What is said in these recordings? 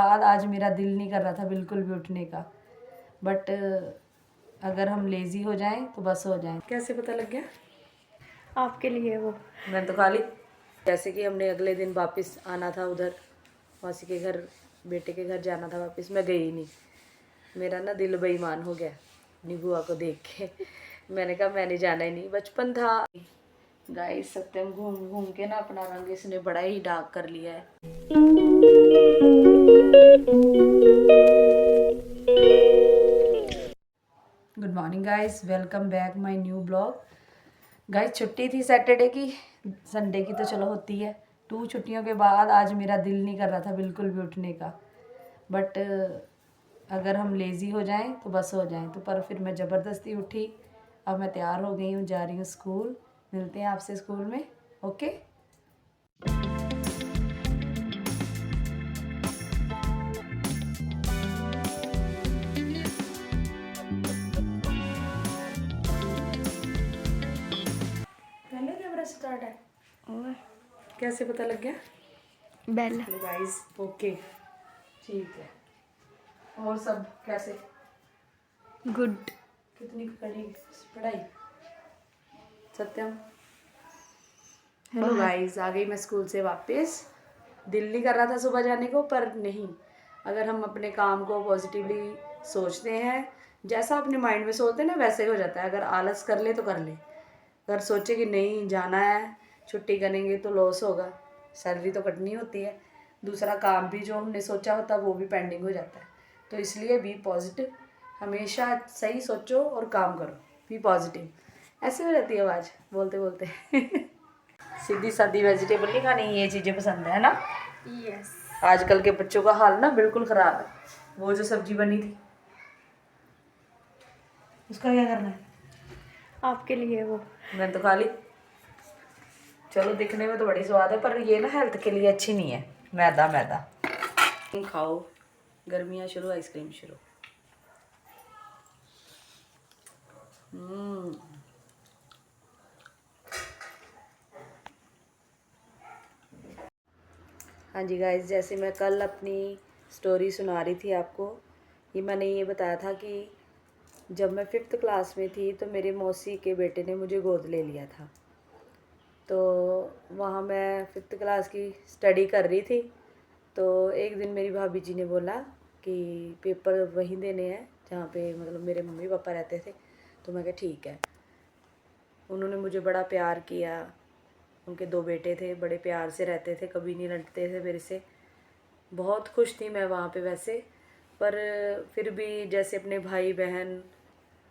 बाद आज मेरा दिल नहीं कर रहा था बिल्कुल भी उठने का, बट अगर हम लेज़ी हो जाएं तो बस हो जाएं। कैसे पता लग गया? आपके लिए वो मैंने तो खा ली। जैसे कि हमने अगले दिन वापस आना था, उधर मौसी के घर, बेटे के घर जाना था वापस, मैं गई नहीं। मेरा ना दिल बेईमान हो गया अपनी बुआ को देख के। मैंने कहा मैंने जाना ही नहीं, बचपन था। गाइस सत्यम घूम घूम के ना अपना रंग इसने बड़ा ही डार्क कर लिया है। Good morning guys, welcome back my new blog. Guys छुट्टी थी सैटरडे की, संडे की तो चलो होती है। 2 छुट्टियों के बाद आज मेरा दिल नहीं कर रहा था बिल्कुल भी उठने का, बट अगर हम लेज़ी हो जाएं तो बस हो जाएं। तो पर फिर मैं ज़बरदस्ती उठी। अब मैं तैयार हो गई हूँ, जा रही हूँ स्कूल। मिलते हैं आपसे स्कूल में, ओके। पहले कैमरा स्टार्ट है, और कैसे पता लग गया? बेल गाइस ओके, ठीक है। और सब कैसे? गुड। कितनी करी पढ़ाई? सत्यम हेलो बाहर गाइस, आ गई मैं स्कूल से वापस। दिल नहीं कर रहा था सुबह जाने को, पर नहीं, अगर हम अपने काम को पॉजिटिवली सोचते हैं, जैसा अपने माइंड में सोचते हैं ना वैसे ही हो जाता है। अगर आलस कर ले तो कर ले, अगर सोचे कि नहीं जाना है, छुट्टी करेंगे तो लॉस होगा, सैलरी तो कटनी होती है, दूसरा काम भी जो हमने सोचा होता है वो भी पेंडिंग हो जाता है। तो इसलिए बी पॉजिटिव, हमेशा सही सोचो और काम करो, बी पॉजिटिव। ऐसे हो जाती है आवाज़ बोलते बोलते। सीधी सादी वेजिटेबल नहीं खानी, ये चीज़ें पसंद है ना। यस। आजकल के बच्चों का हाल ना बिल्कुल ख़राब है। वो जो सब्जी बनी थी उसका क्या करना है? आपके लिए वो मैंने तो खा ली। चलो दिखने में तो बड़ी स्वाद है, पर ये ना हेल्थ के लिए अच्छी नहीं है। मैदा मैदा खाओ, गर्मियाँ शुरू, आइसक्रीम शुरू। हाँ जी गाइस, जैसे मैं कल अपनी स्टोरी सुना रही थी आपको, मैंने ये बताया था कि जब मैं 5th क्लास में थी तो मेरे मौसी के बेटे ने मुझे गोद ले लिया था। तो वहाँ मैं 5th क्लास की स्टडी कर रही थी। तो एक दिन मेरी भाभी जी ने बोला कि पेपर वहीं देने हैं जहाँ पे मतलब मेरे मम्मी पापा रहते थे। तो मैं कहा ठीक है। उन्होंने मुझे बड़ा प्यार किया। उनके 2 बेटे थे, बड़े प्यार से रहते थे, कभी नहीं लड़ते थे मेरे से। बहुत खुश थी मैं वहाँ पे वैसे, पर फिर भी जैसे अपने भाई बहन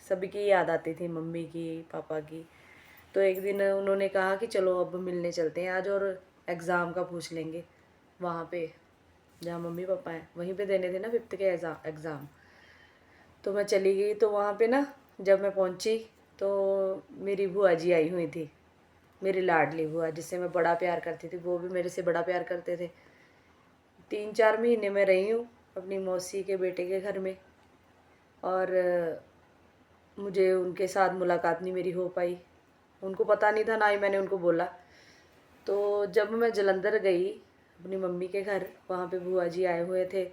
सभी की याद आती थी, मम्मी की, पापा की। तो एक दिन उन्होंने कहा कि चलो अब मिलने चलते हैं आज, और एग्ज़ाम का पूछ लेंगे वहाँ पे जहाँ मम्मी पापा हैं, वहीं पे देने थे ना 5th के एग्ज़ाम। तो मैं चली गई। तो वहाँ पे ना जब मैं पहुँची तो मेरी बुआ जी आई हुई थी, मेरी लाडली बुआ जिससे मैं बड़ा प्यार करती थी, वो भी मेरे से बड़ा प्यार करते थे। 3-4 महीने में रही हूँ अपनी मौसी के बेटे के घर में, और मुझे उनके साथ मुलाकात नहीं मेरी हो पाई। उनको पता नहीं था, ना ही मैंने उनको बोला। तो जब मैं जलंधर गई अपनी मम्मी के घर, वहाँ पे बुआ जी आए हुए थे,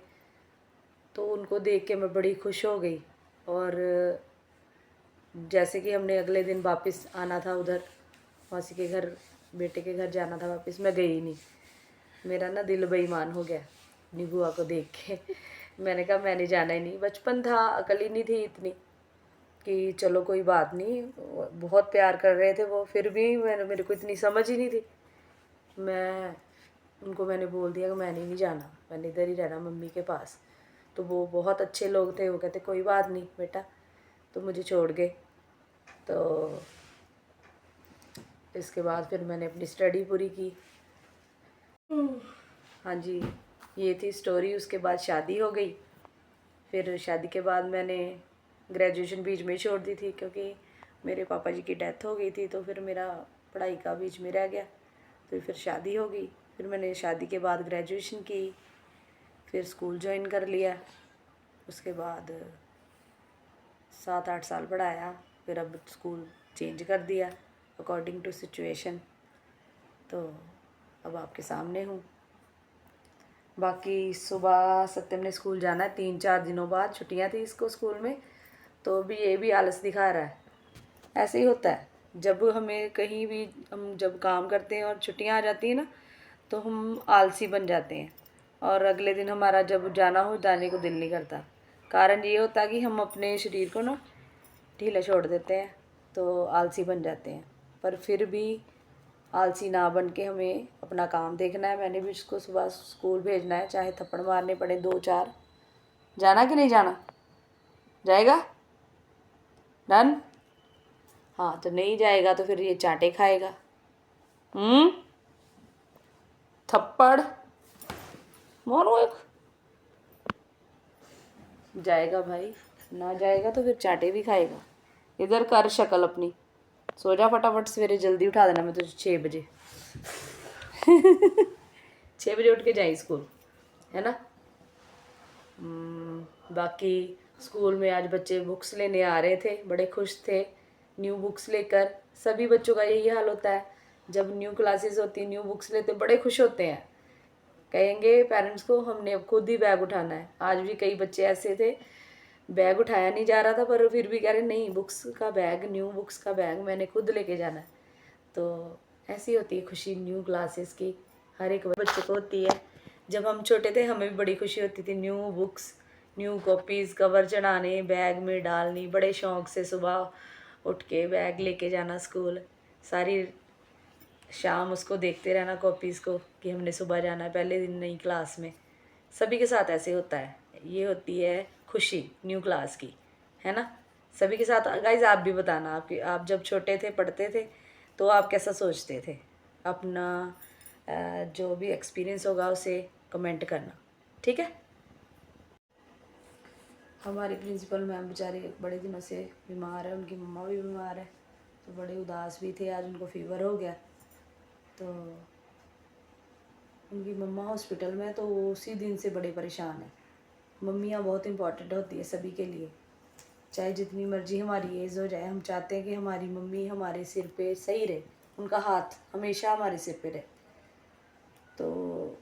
तो उनको देख के मैं बड़ी खुश हो गई। और जैसे कि हमने अगले दिन वापस आना था, उधर मौसी के घर, बेटे के घर जाना था वापस, मैं गई नहीं। मेरा ना दिल बेईमान हो गया अपनी बुआ को देख के। मैंने कहा मैंने जाना ही नहीं। बचपन था, अकल ही नहीं थी इतनी कि चलो कोई बात नहीं, बहुत प्यार कर रहे थे वो, फिर भी मेरे को इतनी समझ ही नहीं थी। मैंने बोल दिया कि मैंने नहीं जाना, मैंने इधर ही रहना मम्मी के पास। तो वो बहुत अच्छे लोग थे, वो कहते कोई बात नहीं बेटा, तो मुझे छोड़ गए। तो इसके बाद फिर मैंने अपनी स्टडी पूरी की। हाँ जी, ये थी स्टोरी। उसके बाद शादी हो गई। फिर शादी के बाद मैंने ग्रेजुएशन बीच में छोड़ दी थी, क्योंकि मेरे पापा जी की डेथ हो गई थी। तो फिर मेरा पढ़ाई का बीच में रह गया। तो फिर शादी हो गई। फिर मैंने शादी के बाद ग्रेजुएशन की, फिर स्कूल ज्वाइन कर लिया। उसके बाद 7-8 साल पढ़ाया, फिर अब स्कूल चेंज कर दिया अकॉर्डिंग टू सिचुएशन। तो अब आपके सामने हूँ। बाकी सुबह सत्यम ने स्कूल जाना है, 3-4 दिनों बाद छुट्टियां थी इसको स्कूल में, तो भी ये भी आलस दिखा रहा है। ऐसे ही होता है, जब हमें कहीं भी हम जब काम करते हैं और छुट्टियां आ जाती हैं ना, तो हम आलसी बन जाते हैं और अगले दिन हमारा जब जाना हो जाने को दिल नहीं करता। कारण ये होता है कि हम अपने शरीर को ना ढीला छोड़ देते हैं, तो आलसी बन जाते हैं। पर फिर भी आलसी ना बन के हमें अपना काम देखना है। मैंने भी उसको सुबह स्कूल भेजना है, चाहे थप्पड़ मारने पड़े 2-4। जाना कि नहीं जाना? जाएगा? डन? हाँ, तो नहीं जाएगा तो फिर ये चांटे खाएगा। थप्पड़ मारो एक। जाएगा भाई, ना जाएगा तो फिर चांटे भी खाएगा। इधर कर शक्ल अपनी, सो जा फटाफट, सवेरे जल्दी उठा देना मैं तुझे 6 बजे। 6 बजे उठ के जाए स्कूल, है ना। बाकी स्कूल में आज बच्चे बुक्स लेने आ रहे थे, बड़े खुश थे न्यू बुक्स लेकर। सभी बच्चों का यही हाल होता है, जब न्यू क्लासेस होती हैं, न्यू बुक्स लेते बड़े खुश होते हैं। कहेंगे पेरेंट्स को हमने अब खुद ही बैग उठाना है। आज भी कई बच्चे ऐसे थे, बैग उठाया नहीं जा रहा था पर फिर भी कह रहे नहीं, बुक्स का बैग, न्यू बुक्स का बैग मैंने खुद लेके जाना है। तो ऐसी होती है खुशी न्यू क्लासेस की, हर एक बच्चे को होती है। जब हम छोटे थे हमें भी बड़ी खुशी होती थी, new books, new copies, cover चढ़ाने, बैग में डालनी, बड़े शौक़ से सुबह उठ के बैग लेके जाना स्कूल। सारी शाम उसको देखते रहना कॉपीज़ को कि हमने सुबह जाना है पहले दिन नई क्लास में। सभी के साथ ऐसे होता है, ये होती है खुशी न्यू क्लास की, है ना। सभी के साथ। गाइज आप भी बताना, आप जब छोटे थे पढ़ते थे तो आप कैसा सोचते थे। अपना जो भी एक्सपीरियंस होगा उसे कमेंट करना, ठीक है। हमारी प्रिंसिपल मैम बेचारे बड़े दिनों से बीमार है, उनकी मम्मा भी बीमार है, तो बड़े उदास भी थे। आज उनको फीवर हो गया, तो उनकी मम्मा हॉस्पिटल में, तो वो उसी दिन से बड़े परेशान हैं। मम्मियाँ बहुत इम्पॉर्टेंट होती है सभी के लिए, चाहे जितनी मर्जी हमारी एज हो जाए। हम चाहते हैं कि हमारी मम्मी हमारे सिर पे सही रहे, उनका हाथ हमेशा हमारे सिर पे रहे। तो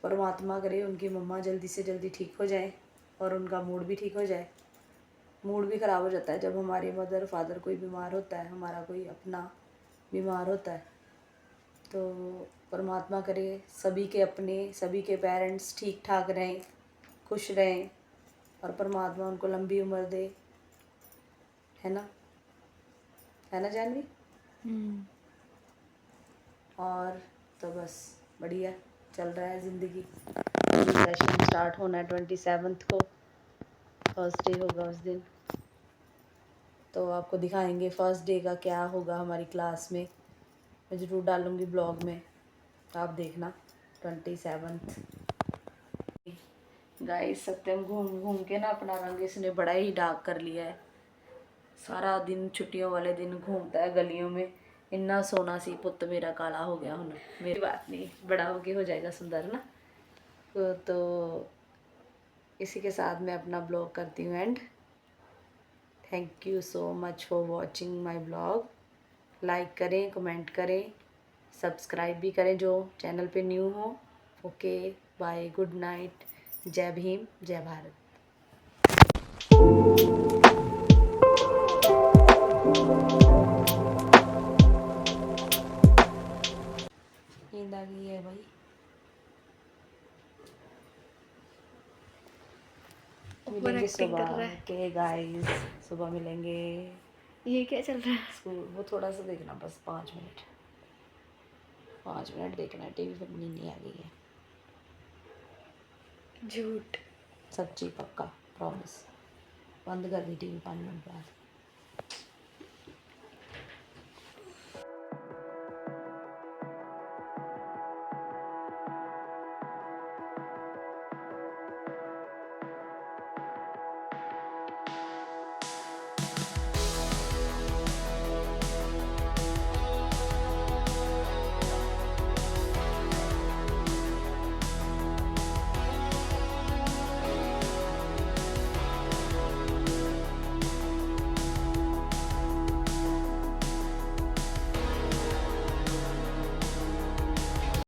परमात्मा करे उनकी मम्मा जल्दी से जल्दी ठीक हो जाए और उनका मूड भी ठीक हो जाए। मूड भी ख़राब हो जाता है जब हमारे मदर फादर कोई बीमार होता है, हमारा कोई अपना बीमार होता है। तो परमात्मा करे सभी के अपने, सभी के पेरेंट्स ठीक ठाक रहें, खुश रहें और परमात्मा उनको लंबी उम्र दे, है ना, है ना जानवी। और तो बस बढ़िया चल रहा है ज़िंदगी। सेशन स्टार्ट होना है 27 को, फर्स्ट डे होगा उस दिन, तो आपको दिखाएंगे फर्स्ट डे का क्या होगा हमारी क्लास में। मैं ज़रूर डालूँगी ब्लॉग में, आप देखना 27। गाइस सत्यम घूम घूम के ना अपना रंग इसने बड़ा ही डार्क कर लिया है। सारा दिन छुट्टियों वाले दिन घूमता है गलियों में, इन्ना सोना सी पुत्त मेरा काला हो गया हूँ। मेरी बात नहीं, बड़ा होके हो जाएगा सुंदर ना। तो इसी के साथ मैं अपना ब्लॉग करती हूँ and. Thank you so much for watching my blog. Like करें, कमेंट करें, सब्सक्राइब भी करें जो चैनल पे न्यू हो। ओके बाय, गुड नाइट, जय भीम, जय भारत। नींद आ गई है भाई। मिलेंगे सुबह के गाइस, सुबह मिलेंगे। ये क्या चल रहा है? स्कूल वो थोड़ा सा देखना, बस 5 मिनट, 5 मिनट देखना है टीवी, फिर नींद नहीं आ गई है। झूठ। सच्ची पक्का प्रॉमिस। बंद कर दी टीवी 5 मिनट बाद।